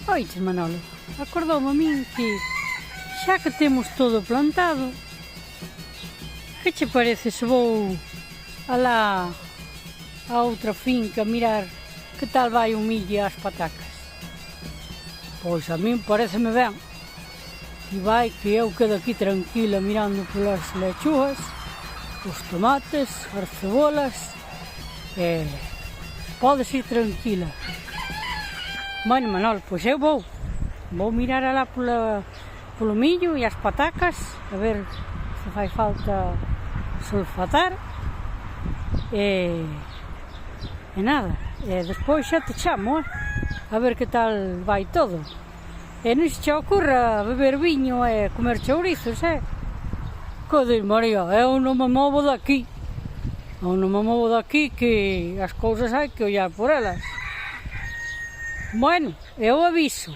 Oiches, Manolo, acordoume a min que xa que temos todo plantado, que che parece se vou alá a outra finca a mirar que tal vai o millo e as patacas? Pois a min pareceme ben. E vai que eu quedo aquí tranquila mirando polas lechugas, os tomates, as cebolas, e podes ir tranquila. Bueno, Manolo, pois eu vou mirar alá polo millo e as patacas, a ver se fai falta sulfatar, e nada, e despois xa te chamo, a ver que tal vai todo. E non se che ocurra beber viño e comer chourizos, Joder, María, eu non me movo daqui. Eu non me movo daqui, que as cousas hai que ollar por elas. Bueno, eu aviso.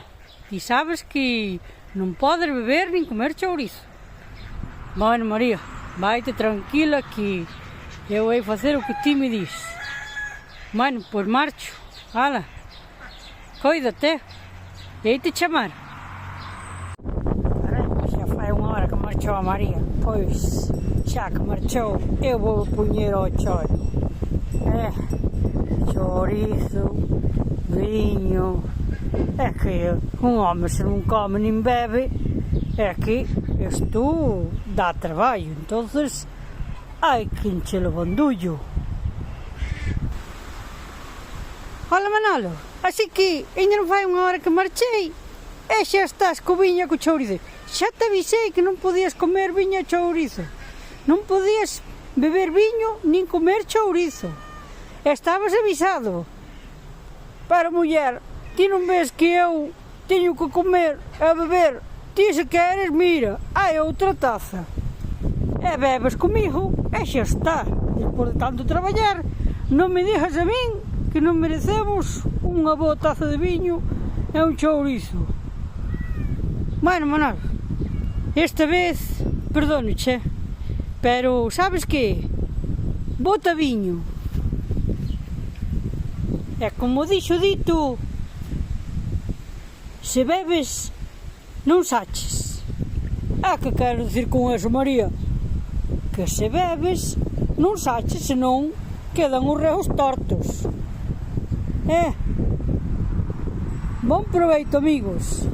Ti sabes que non podes beber nin comer chourizo. Bueno, María, vaite tranquila que eu hei facer o que ti me dis. Bueno, pois marcho. Hala, coídate. Hei-te chamar. Xa fai unha hora que marchou a María. Pois, xa que marchou, eu vou poñer ao chollo. Chourizo, viño. É que un home se non come nin bebe, é que isto dá traballo, entonces hai que encher o bandullo. Hola, Manolo, así que ainda non fai unha hora que marchei e xa estás co viño e co chourizo. Xa te avisei que non podías comer viño e chourizo, non podías beber viño nin comer chourizo. Estabas avisado. Pero, muller, ti non ves que eu teño que comer e beber? Ti se queres, mira, hai outra taza e bebes comigo e xa está. Despois de tanto traballar, non me dixas a min que non merecemos unha boa taza de viño e un chourizo. Bueno, Manolo, esta vez, perdóneche, pero sabes que? Bota viño. E como dixo dito, se bebes, non saches. Que quero dicir con eso, María? Que se bebes, non saches, senón quedan os reos tortos. Bon proveito, amigos.